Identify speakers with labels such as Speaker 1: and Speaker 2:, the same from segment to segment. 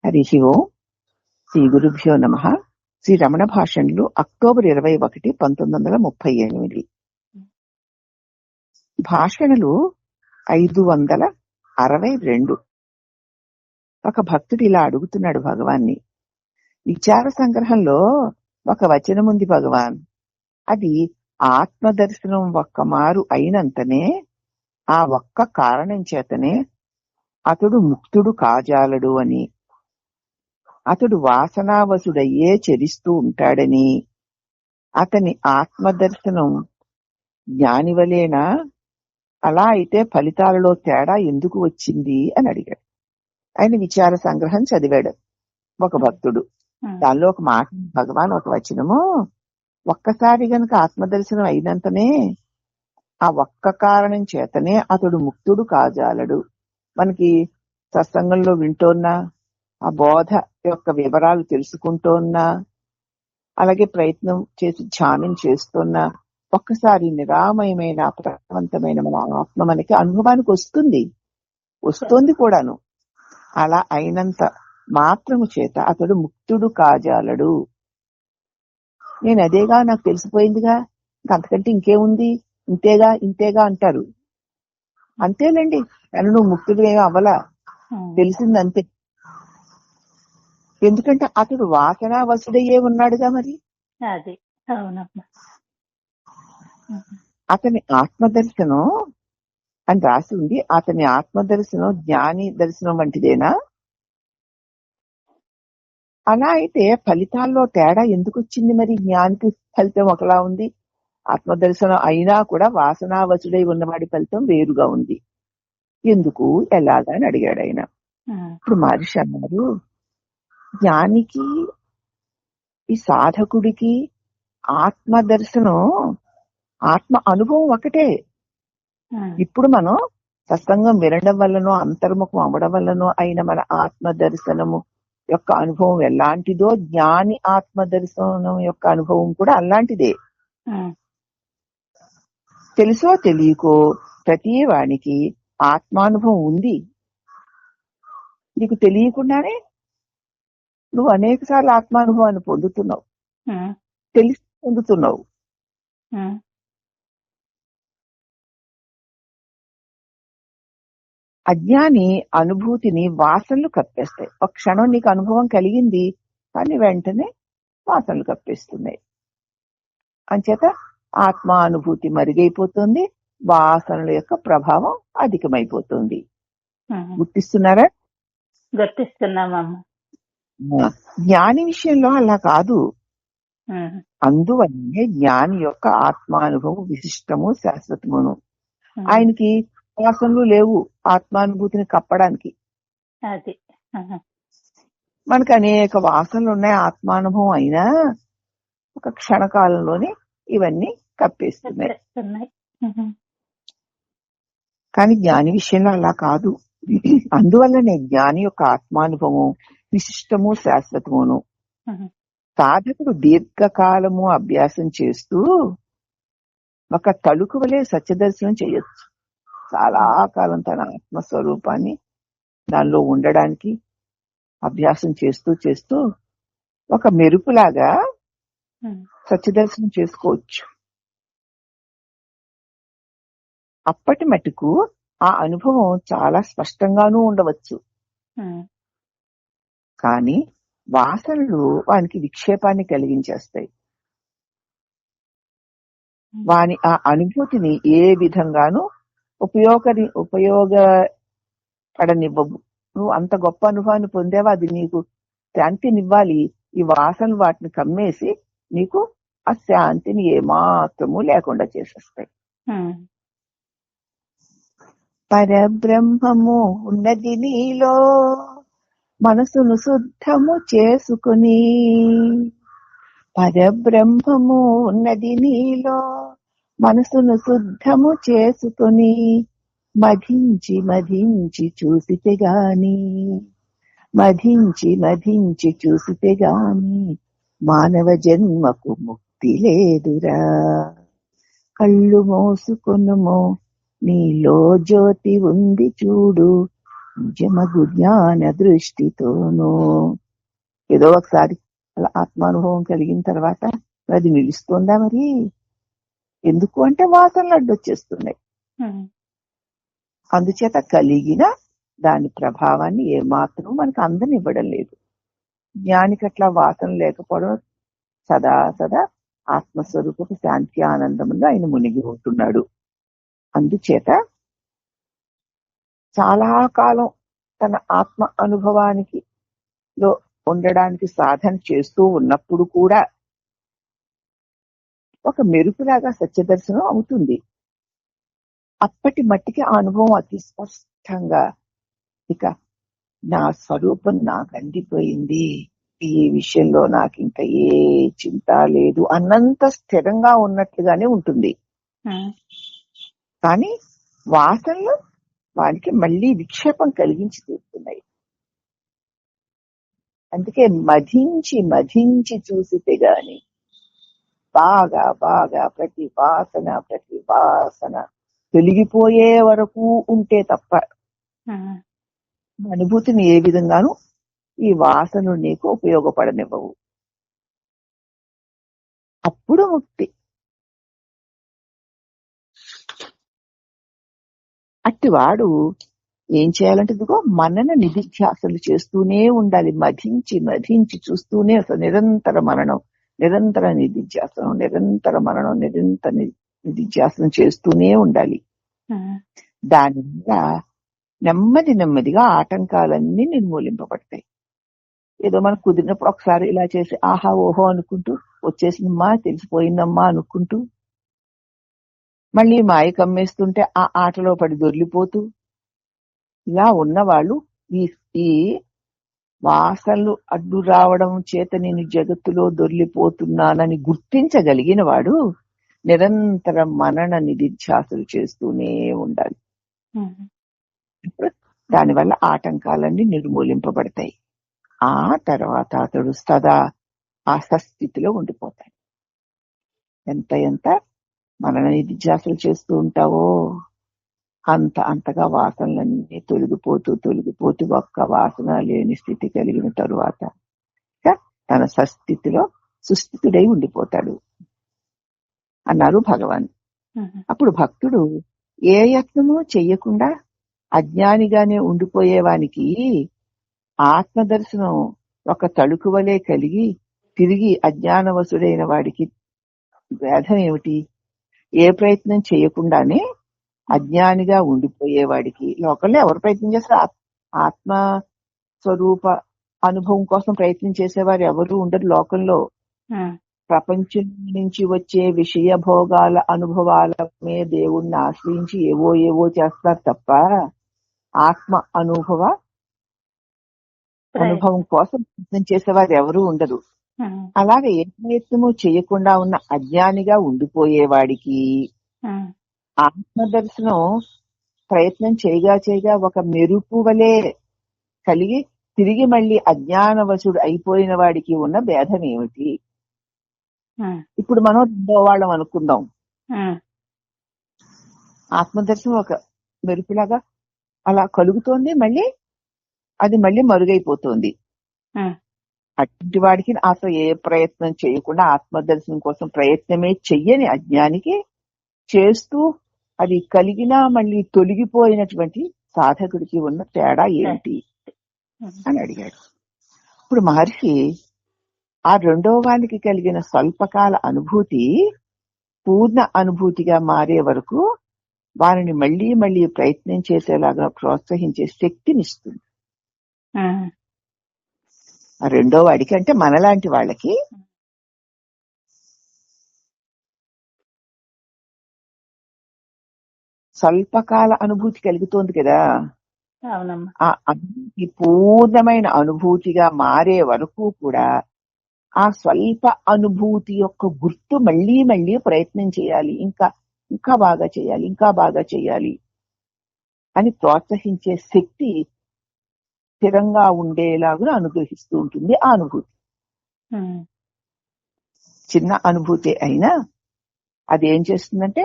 Speaker 1: హరి ఓం. శ్రీ గురుభ్యో నమః. శ్రీ రమణ భాషణలు అక్టోబర్ 21, 1938. భాషణలు 562. ఒక భక్తుడు ఇలా అడుగుతున్నాడు భగవాన్ని. విచార సంగ్రహంలో ఒక వచనముంది భగవాన్, అది ఆత్మదర్శనం ఒక్క మారు అయినంతనే, ఆ ఒక్క కారణం చేతనే అతడు ముక్తుడు కాజాలడు అని, అతడు వాసనావశుడయ్యే చరిస్తూ ఉంటాడని, అతని ఆత్మదర్శనం జ్ఞానివలేనా? అలా అయితే ఫలితాలలో తేడా ఎందుకు వచ్చింది అని అడిగాడు. ఆయన విచార సంగ్రహం చదివాడు ఒక భక్తుడు. దానిలో ఒక మాట భగవాన్, ఒక వచనము, ఒక్కసారి గనక ఆత్మదర్శనం అయినంతనే, ఆ ఒక్క కారణం చేతనే అతడు ముక్తుడు కాజాలడు. మనకి సత్సంగంలో వింటోన్నా, ఆ బోధ యొక్క వివరాలు తెలుసుకుంటోన్నా, అలాగే ప్రయత్నం చేసి ధ్యానం చేస్తున్నా, ఒక్కసారి నిరామయమైన ప్రకాశవంతమైన మన ఆత్మ మనకి అనుభవానికి వస్తుంది కూడాను. అలా అయినంత మాత్రము చేత అతడు ముక్తుడు కాజాలడు. నేను అదేగా, నాకు తెలిసిపోయిందిగా, అంతకంటే ఇంకేముంది, ఇంతేగా అంటారు. అంతేనండి, కానీ నువ్వు ముక్తుడు ఏమో అవ్వలా, తెలిసింది అంతే. ఎందుకంటే అతడు వాసనావశుడయ్యే ఉన్నాడుగా. మరి
Speaker 2: అది అవునమ్మా.
Speaker 1: అతని ఆత్మదర్శనం అని రాసి ఉంది. అతని ఆత్మదర్శనం జ్ఞాని దర్శనం వంటిదేనా? అలా అయితే ఫలితాల్లో తేడా ఎందుకు వచ్చింది? మరి జ్ఞానికి ఫలితం ఒకలా ఉంది, ఆత్మదర్శనం అయినా కూడా వాసనావశుడై ఉన్నవాడి ఫలితం వేరుగా ఉంది. ఎందుకు, ఎలాగా అని అడిగాడు ఆయన. ఇప్పుడు మహర్షి అన్నారు, జ్ఞానికి ఈ సాధకుడికి ఆత్మదర్శనం, ఆత్మ అనుభవం ఒకటే. ఇప్పుడు మనం సత్సంగం వినడం వల్లనో అంతర్ముఖం అవ్వడం వల్లనో అయిన మన ఆత్మ దర్శనము యొక్క అనుభవం ఎలాంటిదో, జ్ఞాని ఆత్మ దర్శనం యొక్క అనుభవం కూడా అలాంటిదే. తెలుసో తెలియకో ప్రతి వానికి ఆత్మానుభవం ఉంది. నీకు తెలియకుండానే నువ్వు అనేక సార్లు ఆత్మానుభవాన్ని పొందుతున్నావు, తెలిసి పొందుతున్నావు. అజ్ఞాని అనుభూతిని వాసనలు కప్పేస్తాయి. ఒక క్షణం నీకు అనుభవం కలిగింది, కానీ వెంటనే వాసనలు కప్పేస్తున్నాయి. అంచేత ఆత్మానుభూతి మరుగైపోతుంది, వాసనల యొక్క ప్రభావం అధికమైపోతుంది. గుర్తిస్తున్నారా?
Speaker 2: గుర్తిస్తున్నామమ్మా.
Speaker 1: జ్ఞాని విషయంలో అలా కాదు. అందువల్లనే జ్ఞాని యొక్క ఆత్మానుభవం విశిష్టము, శాశ్వతమును. ఆయనకి వాసనలు లేవు ఆత్మానుభూతిని కప్పడానికి. మనకు అనేక వాసనలు ఉన్నాయి, ఆత్మానుభవం అయినా ఒక క్షణకాలంలోనే ఇవన్నీ కప్పేస్తున్నాయి. కానీ జ్ఞాని విషయంలో అలా కాదు. అందువల్లనే జ్ఞాని యొక్క ఆత్మానుభవం విశిష్టము, శాశ్వతమును. సాధకుడు దీర్ఘకాలము అభ్యాసం చేస్తూ ఒక తలుకు వలె సత్యదర్శనం చేయొచ్చు. చాలా కాలం తన ఆత్మస్వరూపాన్ని దానిలో ఉండడానికి అభ్యాసం చేస్తూ ఒక మెరుపులాగా సత్యదర్శనం చేసుకోవచ్చు. అప్పటి మటుకు ఆ అనుభవం చాలా స్పష్టంగానూ ఉండవచ్చు. కానీ వాసనలు వానికి విక్షేపాన్ని కలిగించేస్తాయి. వాని ఆ అనుభూతిని ఏ విధంగానూ ఉపయోగపడనివ్వవు. నువ్వు అంత గొప్ప అనుభవాన్ని పొందేవా, అది నీకు శాంతినివ్వాలి. ఈ వాసనలు వాటిని కమ్మేసి నీకు ఆ శాంతిని ఏమాత్రము లేకుండా చేసేస్తాయి. పరబ్రహ్మము ఉన్నది నీలో, మనసును శుద్ధము చేసుకుని. పరబ్రహ్మము ఉన్నది నీలో, మనసును శుద్ధము చేసుకుని. మధించి మధించి చూసితే గాని, మధించి చూసితే గాని మానవ జన్మకు ముక్తి లేదురా. కళ్ళు మోసుకొనుమో, నీలో జ్యోతి ఉంది చూడు, నిజమగు జ్ఞాన దృష్టితోనూ. ఏదో ఒకసారి అలా ఆత్మానుభవం కలిగిన తర్వాత అది నిలుస్తుందా మరి? ఎందుకు అంటే వాసనలు అడ్డొచ్చేస్తున్నాయి. అందుచేత కలిగిన దాని ప్రభావాన్ని ఏమాత్రం మనకు అందనివ్వడం లేదు. జ్ఞానికి అట్లా వాసన లేకపోవడం సదా సదా ఆత్మస్వరూపపు శాంతి ఆనందంలో ఆయన మునిగి ఉంటున్నాడు. అందుచేత చాలా కాలం తన ఆత్మ అనుభవానికి లో ఉండడానికి సాధన చేస్తూ ఉన్నప్పుడు కూడా ఒక మెరుపులాగా సత్యదర్శనం అవుతుంది. అప్పటి మట్టికి ఆ అనుభవం అతి స్పష్టంగా ఇక నా స్వరూపం నాకు అందిపోయింది, ఈ విషయంలో నాకు ఇంకా ఏ చింత లేదు అన్నంత స్థిరంగా ఉన్నట్లుగానే ఉంటుంది. కానీ వాసనలు వానికి మళ్ళీ విక్షేపం కలిగించి తీరుతున్నాయి. అందుకే మధించి మధించి చూసితే గాని బాగా బాగా ప్రతి వాసన తొలగిపోయే వరకు ఉంటే తప్ప అనుభూతిని ఏ విధంగానూ ఈ వాసనలు నీకు ఉపయోగపడనివ్వవు. అప్పుడు ముక్తి. అట్టివాడు ఏం చేయాలంటే ఇదిగో మనన నిధిధ్యాసలు చేస్తూనే ఉండాలి. మధించి మధించి చూస్తూనే నిరంతర మననం, నిరంతర నిధిధ్యాసనం, నిరంతర మననం, నిరంతర నిధిధ్యాసనం చేస్తూనే ఉండాలి. దానివల్ల నెమ్మది నెమ్మదిగా ఆటంకాలన్నీ నిర్మూలింపబడతాయి. ఏదో మనకు కుదిరినప్పుడు ఒకసారి ఇలా చేసి ఆహా ఓహో అనుకుంటూ వచ్చేసిందమ్మా తెలిసిపోయిందమ్మా అనుకుంటూ మళ్ళీ మాయ కమ్మేస్తుంటే ఆ ఆటలో పడి దొర్లిపోతూ ఇలా ఉన్నవాళ్ళు ఈ వాసనలు అడ్డు రావడం చేత నేను జగత్తులో దొర్లిపోతున్నానని గుర్తించగలిగిన వాడు నిరంతరం మనన నిధిధ్యాసలు చేస్తూనే ఉండాలి. దానివల్ల ఆటంకాలన్నీ నిర్మూలింపబడతాయి. ఆ తర్వాత అతడు సదా ఆ సస్థితిలో ఉండిపోతాడు. ఎంత మనన నిధిధ్యాసలు చేస్తూ ఉంటావో అంతగా వాసనలన్నీ తొలగిపోతూ ఒక్క వాసన లేని స్థితి కలిగిన తరువాత తన సస్థితిలో సుస్థితుడై ఉండిపోతాడు అన్నారు భగవాన్. అప్పుడు భక్తుడు ఏ యత్నము చెయ్యకుండా అజ్ఞానిగానే ఉండిపోయేవానికి ఆత్మదర్శనం ఒక తళుకు వలె కలిగి తిరిగి అజ్ఞానవశుడైన వాడికి భేదం ఏమిటి? ఏ ప్రయత్నం చేయకుండానే అజ్ఞానిగా ఉండిపోయేవాడికి లోకంలో ఎవరు ప్రయత్నం చేస్తారు? ఆత్మ స్వరూప అనుభవం కోసం ప్రయత్నం చేసేవారు ఎవరు ఉండరు లోకంలో. ప్రపంచం నుంచి వచ్చే విషయ భోగాల అనుభవాలమే దేవుణ్ణి ఆశ్రయించి ఏవో చేస్తారు తప్ప ఆత్మ అనుభవం కోసం ప్రయత్నం చేసేవారు ఎవరు ఉండరు. అలాగే ఏ ప్రయత్నము చేయకుండా ఉన్న అజ్ఞానిగా ఉండిపోయేవాడికి ఆత్మదర్శనం ప్రయత్నం చేయగా ఒక మెరుపు వలె కలిగి తిరిగి మళ్ళీ అజ్ఞానవశుడు అయిపోయిన వాడికి ఉన్న భేదం ఏమిటి? ఇప్పుడు మనం రెండో వాళ్ళం అనుకుందాం. ఆత్మదర్శనం ఒక మెరుపులాగా అలా కలుగుతోంది, మళ్ళీ మరుగైపోతుంది. అటువంటి వాడికి అసలు ఏ ప్రయత్నం చేయకుండా ఆత్మదర్శనం కోసం ప్రయత్నమే చెయ్యని అజ్ఞానికి చేస్తూ అది కలిగినా మళ్ళీ తొలగిపోయినటువంటి సాధకుడికి ఉన్న తేడా ఏంటి అని అడిగాడు. ఇప్పుడు మహర్షి ఆ రెండో వానికి కలిగిన స్వల్పకాల అనుభూతి పూర్ణ అనుభూతిగా మారే వరకు వారిని మళ్ళీ ప్రయత్నం చేసేలాగా ప్రోత్సహించే శక్తినిస్తుంది. ఆ రెండో వాడికి అంటే మనలాంటి వాళ్ళకి స్వల్పకాల అనుభూతి కలుగుతోంది కదా, ఆ అనుభూతి పూర్ణమైన అనుభూతిగా మారే వరకు కూడా ఆ స్వల్ప అనుభూతి యొక్క గుర్తు మళ్ళీ ప్రయత్నం చేయాలి, ఇంకా బాగా చేయాలి అని ప్రోత్సహించే శక్తి స్థిరంగా ఉండేలాగా అనుగ్రహిస్తూ ఉంటుంది ఆ అనుభూతి. చిన్న అనుభూతి అయినా అది ఏం చేస్తుందంటే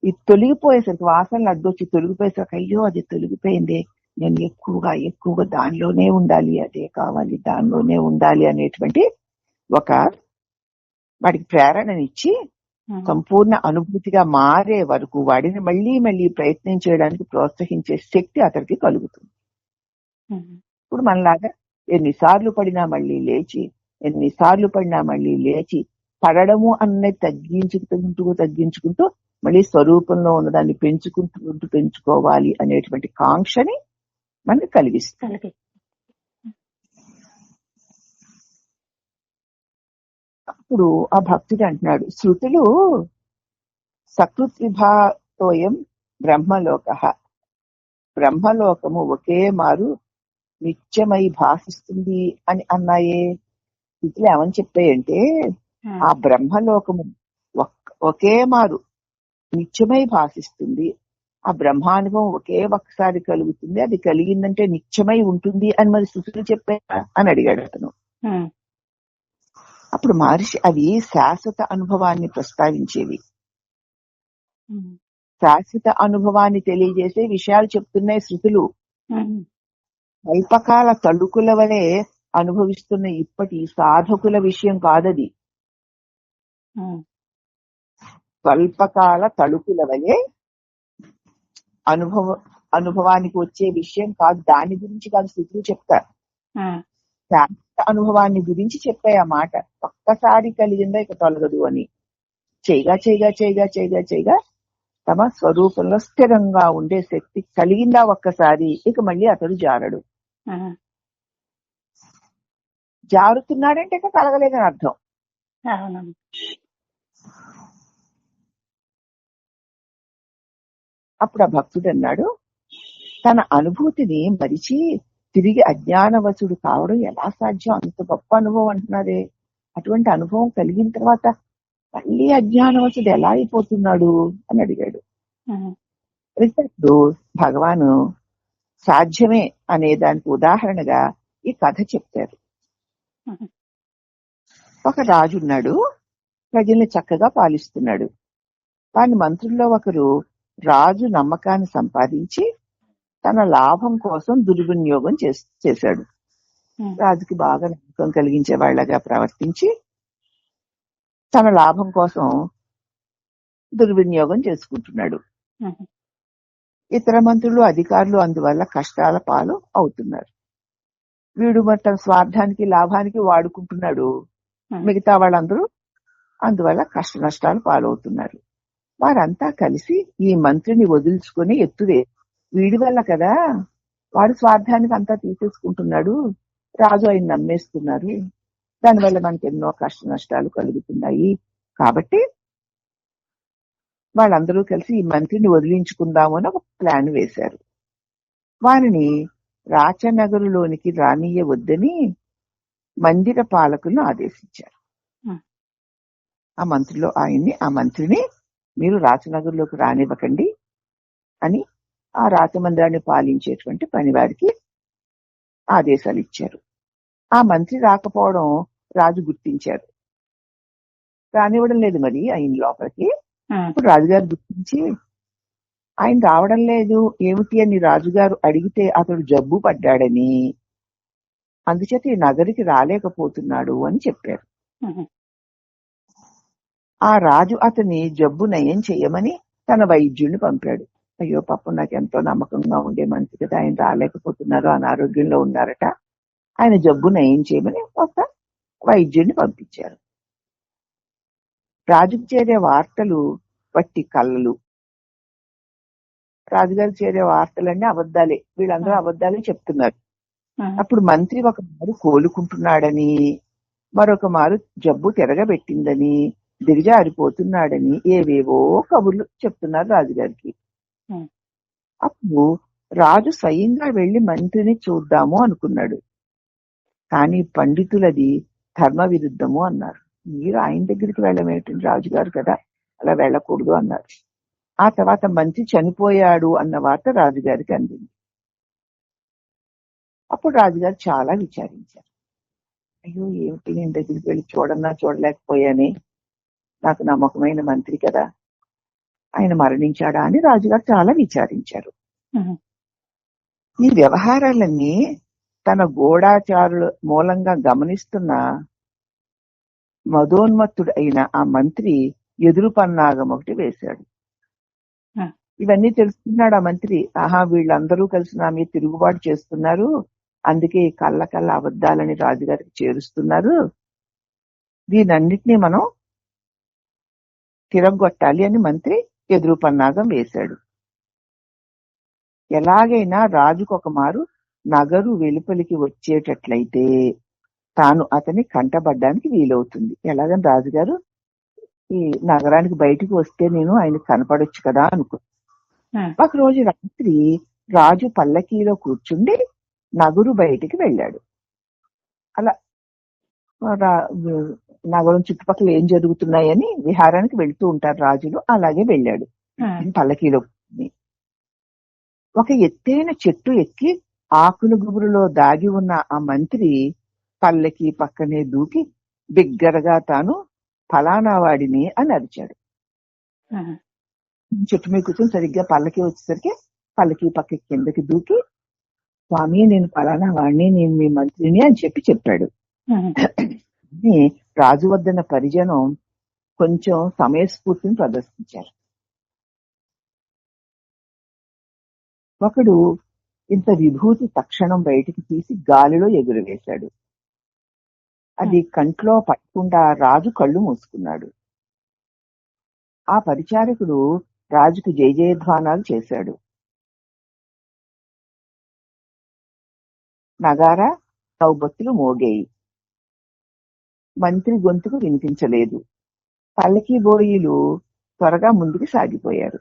Speaker 1: ఈ తొలగిపోయేసరికి వాసనలు అడ్డొచ్చి తొలగిపోయేసరికి అయ్యో అది తొలగిపోయింది, నేను ఎక్కువగా దానిలోనే ఉండాలి, అదే కావాలి, దానిలోనే ఉండాలి అనేటువంటి ఒక వాడికి ప్రేరణనిచ్చి సంపూర్ణ అనుభూతిగా మారే వరకు వాడిని మళ్ళీ మళ్ళీ ప్రయత్నం చేయడానికి ప్రోత్సహించే శక్తి అతనికి కలుగుతుంది. ఇప్పుడు మనలాగా ఎన్నిసార్లు పడినా మళ్ళీ లేచి పడడము అన్నది తగ్గించుకుంటూ మళ్ళీ స్వరూపంలో ఉన్నదాన్ని పెంచుకోవాలి అనేటువంటి కాంక్షని మనకి కలిగిస్తుంది. అప్పుడు ఆ భక్తుడు అంటున్నాడు, శృతులు సకృద్విభాతోయం బ్రహ్మలోకము ఒకే మారు నిత్యమై భాషిస్తుంది అని అన్నాయే. శృతులు ఏమని చెప్పాయంటే ఆ బ్రహ్మలోకము ఒకే మారు నిత్యమై భాషిస్తుంది, ఆ బ్రహ్మానుభవం ఒకే ఒక్కసారి కలుగుతుంది, అది కలిగిందంటే నిత్యమై ఉంటుంది అని మరి శృతులు చెప్పాయా అని అడిగాడు అతను. అప్పుడు మహర్షి అవి శాశ్వత అనుభవాన్ని ప్రస్తావించేవి, శాశ్వత అనుభవాన్ని తెలియజేసే విషయాలు చెప్తున్నాయి శృతులు. కల్పకాల తళుకుల వలె అనుభవిస్తున్న ఇప్పటి సాధకుల విషయం కాదది. స్వల్పకాల తళుకుల వలె అనుభవానికి వచ్చే విషయం కాదు, దాని గురించి కాదు శృతులు చెప్తారు. శాశ్వత అనుభవాన్ని గురించి చెప్పాయి ఆ మాట. ఒక్కసారి కలిగిందా ఇక తొలగదు అని. చేయగా తమ స్వరూపంలో స్థిరంగా ఉండే శక్తి కలిగిందా ఒక్కసారి, ఇక మళ్ళీ అతడు జారడు. జారుతున్నాడంటే ఇక కలగలేదని అర్థం. అప్పుడు ఆ భక్తుడు అన్నాడు, తన అనుభూతిని మరిచి తిరిగి అజ్ఞానవశుడు కావడం ఎలా సాధ్యం? అంత గొప్ప అనుభవం అంటున్నారే, అటువంటి అనుభవం కలిగిన తర్వాత మళ్ళీ అజ్ఞానవశుడు ఎలా అయిపోతున్నాడు అని అడిగాడు. అప్పుడు భగవాను సాధ్యమే అనే దానికి ఉదాహరణగా ఈ కథ చెప్పారు. ఒక రాజు ఉన్నాడు, ప్రజల్ని చక్కగా పాలిస్తున్నాడు. వాని మంత్రుల్లో ఒకరు రాజు నమ్మకాన్ని సంపాదించి తన లాభం కోసం దుర్వినియోగం చేశాడు. రాజుకి బాగా నమ్మకం కలిగించే వాళ్ళగా ప్రవర్తించి తన లాభం కోసం దుర్వినియోగం చేసుకుంటున్నాడు. ఇతర మంత్రులు, అధికారులు అందువల్ల కష్టాల పాలు అవుతున్నారు. వీడు మరి తన స్వార్థానికి లాభానికి వాడుకుంటున్నాడు, మిగతా వాళ్ళందరూ అందువల్ల కష్ట నష్టాలు పాలవుతున్నారు. వారంతా కలిసి ఈ మంత్రిని వదులుచుకుని ఎత్తువే, వీడి వల్ల కదా, వాడు స్వార్థానికి అంతా తీసేసుకుంటున్నాడు, రాజు ఆయన నమ్మేస్తున్నారు, దానివల్ల మనకి ఎన్నో కష్ట నష్టాలు కలుగుతున్నాయి, కాబట్టి వాళ్ళందరూ కలిసి ఈ మంత్రిని వదిలించుకుందాము అని ఒక ప్లాన్ వేశారు. వారిని రాచనగరులోనికి రానియవద్దని మందిర పాలకులను ఆదేశించారు. ఆ మంత్రిని మీరు రాచనగర్లోకి రానివ్వకండి అని ఆ రాచమందిరాన్ని పాలించేటువంటి పనివారికి ఆదేశాలు ఇచ్చారు. ఆ మంత్రి రాకపోవడం రాజు గుర్తించారు, రానివ్వడం లేదు మరి ఆయన లోపలికి. ఇప్పుడు రాజుగారు గుర్తించి ఆయన రావడం లేదు ఏమిటి అని రాజుగారు అడిగితే అతడు జబ్బు పడ్డాడని, అందుచేత ఈ నగరికి రాలేకపోతున్నాడు అని చెప్పారు. ఆ రాజు అతని జబ్బు నయం చేయమని తన వైద్యుడిని పంపాడు. అయ్యో పాపం, నాకు ఎంతో నమ్మకంగా ఉండే మనిషి కదా, ఆయన రాలేకపోతున్నారు, అనారోగ్యంలో ఉన్నారట, ఆయన జబ్బు నయం చేయమని ఒక వైద్యుడిని పంపించారు. రాజుకు చేరే వార్తలు వట్టి కళ్ళలు. రాజుగారికి చేరే వార్తలన్నీ అబద్ధాలే, వీళ్ళందరూ అబద్ధాలే చెప్తున్నారు. అప్పుడు మంత్రి ఒక మారు కోలుకుంటున్నాడని, మరొక మారు జబ్బు తిరగబెట్టిందని, దిగజారిపోతున్నాడని ఏవేవో కబుర్లు చెప్తున్నారు రాజుగారికి. అప్పుడు రాజు స్వయంగా వెళ్లి మంత్రిని చూద్దాము అనుకున్నాడు. కానీ పండితులది ధర్మ విరుద్ధము అన్నారు. మీరు ఆయన దగ్గరికి వెళ్ళమేంటండి, రాజుగారు కదా, అలా వెళ్ళకూడదు అన్నారు. ఆ తర్వాత మంత్రి చనిపోయాడు అన్న వార్త రాజుగారికి అందింది. అప్పుడు రాజుగారు చాలా విచారించారు. అయ్యో ఏమిటి, నేను దగ్గరికి వెళ్ళి చూడలేకపోయానే, నాకు నమ్మకమైన మంత్రి కదా, ఆయన మరణించాడా అని రాజుగారు చాలా విచారించారు. ఈ వ్యవహారాలన్నీ తన గూఢాచారుల మూలంగా గమనిస్తున్న మదోన్మత్తుడు అయిన ఆ మంత్రి ఎదురు పన్నాగం ఒకటి వేశాడు.
Speaker 2: ఉమ్,
Speaker 1: ఇవన్నీ తెలుసుకున్నాడు ఆ మంత్రి. ఆహా, వీళ్ళందరూ కలిసి నా మీద తిరుగుబాటు చేస్తున్నారు, అందుకే ఈ కళ్ళ కళ్ళ అబద్ధాలని రాజుగారికి చేరుస్తున్నారు, దీనన్నిటినీ మనం తిరగొట్టాలి అని మంత్రి ఎదురు పన్నాగం వేశాడు. ఎలాగైనా రాజుకు ఒక మారు నగరు వెలుపలికి వచ్చేటట్లయితే తాను అతని కంటబడ్డానికి వీలవుతుంది. ఎలాగని రాజుగారు ఈ నగరానికి బయటికి వస్తే నేను ఆయన కనపడొచ్చు కదా అనుకో.
Speaker 2: ఉమ్,
Speaker 1: ఒక రోజు రాత్రి రాజు పల్లకీలో కూర్చుండి నగరు బయటికి వెళ్ళాడు. అలా రా- నగరం చుట్టుపక్కల ఏం జరుగుతున్నాయని విహారానికి వెళ్తూ ఉంటారు రాజులు. అలాగే వెళ్ళాడు
Speaker 2: ఉమ్,
Speaker 1: పల్లకీలో కూర్చుని. ఒక ఎత్తైన చెట్టు ఎక్కి ఆకుల గుబురులో దాగి ఉన్న ఆ మంత్రి పల్లకి పక్కనే దూకి బిగ్గరగా తాను ఫలానా వాడిని అని అరిచాడు.
Speaker 2: ఉమ్,
Speaker 1: చెట్టు మీద కూర్చొని సరిగ్గా పల్లకి వచ్చేసరికి పల్లకి పక్క కిందకి దూకి, స్వామి నేను ఫలానా వాడిని, నేను మీ మంత్రిని అని చెప్పాడు.
Speaker 2: ఉమ్,
Speaker 1: అని రాజు వద్దన్న పరిజనం కొంచెం సమయస్ఫూర్తిని ప్రదర్శించారు. ఒకడు ఇంత విభూతి తక్షణం బయటికి తీసి గాలిలో ఎగురవేశాడు. అది కంట్లో పట్టకుండా రాజు కళ్ళు మూసుకున్నాడు. ఆ పరిచారకుడు రాజుకు జయజయధ్వానాలు చేశాడు. నగారా నౌబత్తులు మోగేయి. మంత్రి గొంతుకు వినిపించలేదు. పల్లకి బోయిలు త్వరగా ముందుకు సాగిపోయారు.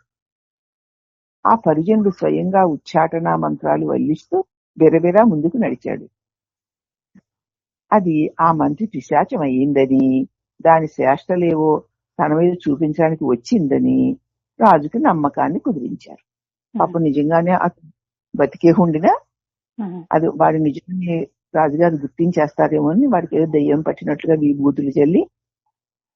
Speaker 1: ఆ పరిజనుడు స్వయంగా ఉచ్చాటనా మంత్రాలు వల్లిస్తూ బిరబిరా ముందుకు నడిచాడు. అది ఆ మంత్రి పిశాచం అయ్యిందని, దాని చేష్టలేవో తన మీద చూపించడానికి వచ్చిందని రాజుకి నమ్మకాన్ని కుదిరించారు. అప్పుడు నిజంగానే అతను బతికే ఉండినా
Speaker 2: ఉమ్,
Speaker 1: అది వాడి నిజాన్ని రాజుగారు గుర్తించేస్తారేమో అని వాడికి ఏదో దెయ్యం పట్టినట్లుగా విభూతులు చెల్లి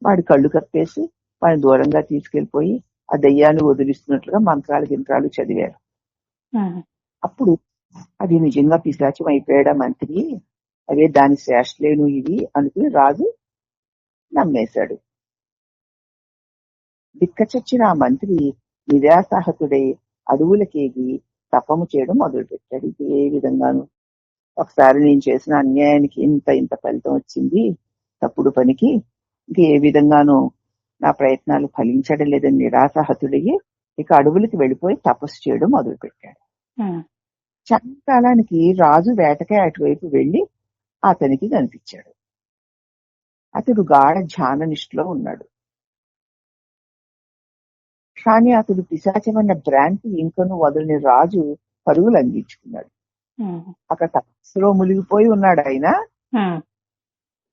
Speaker 1: వాడి కళ్ళు కప్పేసి వాడిని దూరంగా తీసుకెళ్లిపోయి ఆ దెయ్యాన్ని వదిలిస్తున్నట్లుగా మంత్రాలు గింత్రాలు చదివారు.
Speaker 2: ఉమ్,
Speaker 1: అప్పుడు అది నిజంగా పిశాచం అయిపోయాడా మంత్రి, అవే దాని శేషలేను ఇవి అనుకుని రాజు నమ్మేశాడు. దిక్కచచ్చిన ఆ మంత్రి నిరాశాహతుడై అడవులకేగి తపము చేయడం మొదలుపెట్టాడు. ఇది ఏ విధంగాను, ఒకసారి నేను చేసిన అన్యాయానికి ఇంత ఫలితం వచ్చింది, తప్పుడు పనికి ఇంక ఏ విధంగానూ నా ప్రయత్నాలు ఫలించడం లేదని నిరాశాహతుడయ్యి ఇక అడవులకి వెళ్ళిపోయి తపస్సు చేయడం మొదలుపెట్టాడు.
Speaker 2: ఉమ్,
Speaker 1: సాయంకాలానికి రాజు వేటకే అటువైపు వెళ్లి అతనికి కనిపించాడు. అతడు గాఢ ధ్యాన నిష్ఠలో ఉన్నాడు. కానీ అతడు పిశాచమన్న భ్రాంతి ఇంకను వదలని రాజు పరుగులు అందించుకున్నాడు.
Speaker 2: ఉమ్,
Speaker 1: అక్కడ తపస్సులో మునిగిపోయి ఉన్నాడు ఆయన.
Speaker 2: ఉమ్,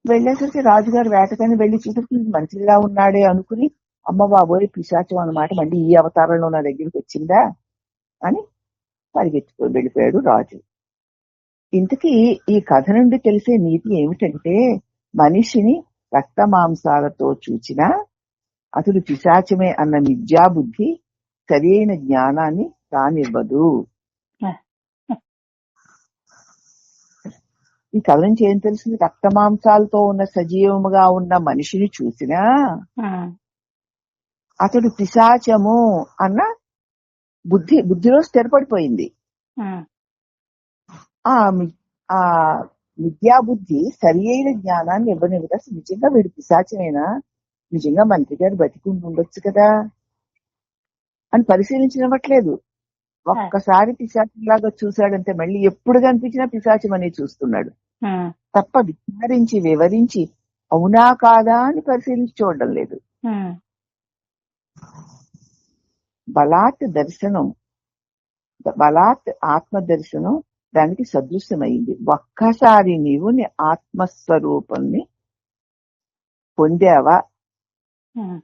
Speaker 1: వెళ్ళేసరికి రాజుగారు వేటకని వెళ్లి చూసి మంచిగా ఉన్నాడే అనుకుని, అమ్మ బాబోయ్ పిశాచం అన్నమాట మళ్ళీ ఈ అవతారంలో నా దగ్గరికి వచ్చిందా అని పరిగెత్తుకొని వెళ్ళిపోయాడు రాజు. ఇంతకీ ఈ కథ నుండి తెలిసే నీతి ఏమిటంటే, మనిషిని రక్త మాంసాలతో చూచినా అతడు పిశాచమే అన్న మిథ్యాబుద్ధి సరైన జ్ఞానాన్ని రానివ్వదు. ఈ కథ నుంచి ఏం తెలిసింది? రక్త మాంసాలతో ఉన్న సజీవముగా ఉన్న మనిషిని చూసినా
Speaker 2: ఉమ్,
Speaker 1: అతడు పిశాచము అన్న బుద్ధిలో స్థిరపడిపోయింది.
Speaker 2: ఉమ్,
Speaker 1: ఆ విద్యాబుద్ధి సరి అయిన జ్ఞానాన్ని ఇవ్వనివ్వదు. అసలు నిజంగా వీడు పిశాచమేనా, నిజంగా మంత్రి గారు బతికి ఉండొచ్చు కదా అని పరిశీలించనివ్వట్లేదు. ఒక్కసారి పిశాచంలాగా చూశాడంటే మళ్ళీ ఎప్పుడు కనిపించినా పిశాచం అనేది చూస్తున్నాడు
Speaker 2: ఉమ్,
Speaker 1: తప్ప విచారించి వివరించి అవునా కాదా అని పరిశీలించి చూడడం లేదు.
Speaker 2: ఉమ్,
Speaker 1: బలాత్ దర్శనం, బలాత్ ఆత్మ దర్శనం దానికి సదృశ్యమైంది. ఒక్కసారి నీవు నీ ఆత్మస్వరూపాన్ని పొందావా,
Speaker 2: ఉమ్,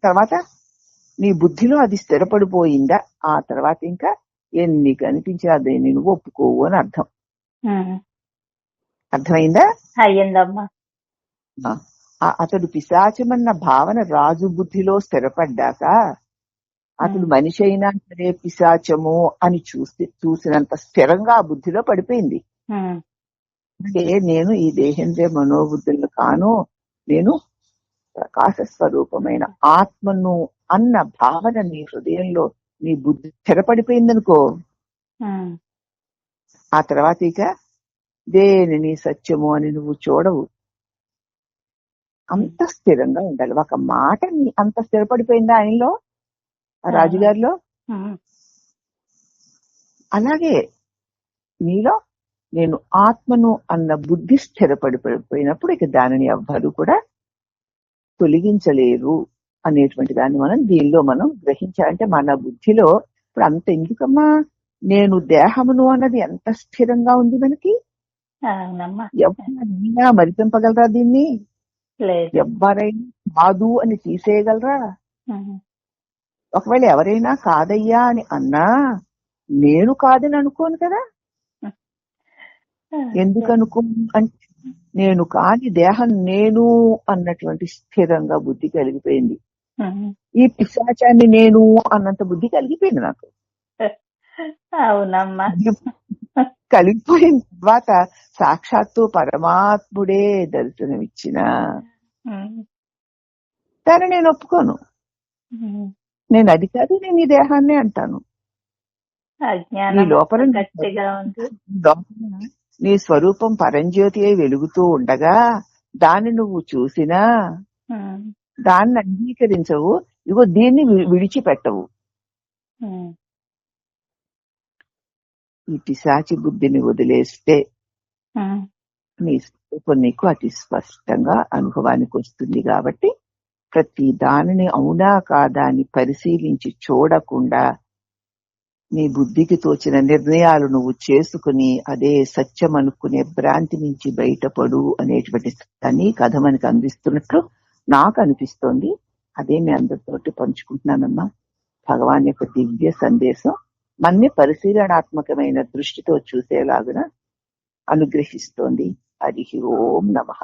Speaker 1: తర్వాత నీ బుద్ధిలో అది స్థిరపడిపోయిందా, ఆ తర్వాత ఇంకా ఎన్ని కనిపించినా దాన్ని నువ్వు ఒప్పుకోవు అని అర్థం.
Speaker 2: ఉమ్,
Speaker 1: అర్థమైందా?
Speaker 2: అయ్యిందమ్మా.
Speaker 1: అతడు పిశాచమన్న భావన రాజు బుద్ధిలో స్థిరపడ్డాక అసలు మనిషి అయినా సరే పిశాచము అని చూసినంత స్థిరంగా ఆ బుద్ధిలో పడిపోయింది. అంటే నేను ఈ దేహేంద్రియ మనోబుద్ధులు కాను, నేను ప్రకాశ స్వరూపమైన ఆత్మను అన్న భావన నీ హృదయంలో నీ బుద్ధి స్థిరపడిపోయిందనుకో, ఆ తర్వాత ఇక దేనిని సత్యము అని నువ్వు చూడవు. అంత స్థిరంగా ఉండాలి. ఒక మాట అంత స్థిరపడిపోయిందా ఆయనలో, ఆ రాజుగారిలో? అలాగే నీలో నేను ఆత్మను అన్న బుద్ధి స్థిరపడిపోయినప్పుడు ఇక దానిని ఎవ్వరూ కూడా తొలగించలేరు అనేటువంటి దాన్ని మనం దీనిలో మనం గ్రహించాలంటే మన బుద్ధిలో ఇప్పుడు అంత ఎందుకమ్మా, నేను దేహమును అన్నది ఎంత స్థిరంగా ఉంది మనకి. ఎవరైనా మరిపింపగలరా దీన్ని? ఎవరైనా కాదు అని తీసేయగలరా? ఒకవేళ ఎవరైనా కాదయ్యా అని అన్నా నేను కాదని అనుకోను కదా. ఎందుకు అనుకోను అంటే నేను కాని దేహం నేను అన్నటువంటి స్థిరంగా బుద్ధి కలిగిపోయింది. ఈ పిశాచాన్ని నేను అన్నంత బుద్ధి కలిగిపోయింది నాకు.
Speaker 2: అవునమ్మా.
Speaker 1: కలిగిపోయిన తర్వాత సాక్షాత్తు పరమాత్ముడే దర్శనమిచ్చిన దాన్ని నేను ఒప్పుకోను. నేను అది కాదు, నేను ఈ దేహాన్ని అంటాను. నీ లోపల నీ స్వరూపం పరంజ్యోతి అయి వెలుగుతూ ఉండగా దాన్ని నువ్వు చూసినా దాన్ని అంగీకరించవు. ఇగో దీన్ని విడిచిపెట్టవు. ఈ పిశాచి బుద్ధిని వదిలేస్తే నీ స్వరూపం నీకు అతి స్పష్టంగా అనుభవానికి వస్తుంది. కాబట్టి ప్రతి దానిని అవునా కాదా అని పరిశీలించి చూడకుండా నీ బుద్ధికి తోచిన నిర్ణయాలు నువ్వు చేసుకుని అదే సత్యం అనుకునే భ్రాంతి నుంచి బయటపడు అనేటువంటి స్థాన్ని కథ మనకి అందిస్తున్నట్లు నాకు అనిపిస్తోంది. అదే మీ అందరితోటి పంచుకుంటున్నానమ్మా. భగవాన్ యొక్క దివ్య సందేశం మన్ని పరిశీలనాత్మకమైన దృష్టితో చూసేలాగున అనుగ్రహిస్తోంది. హరి ఓం నమః.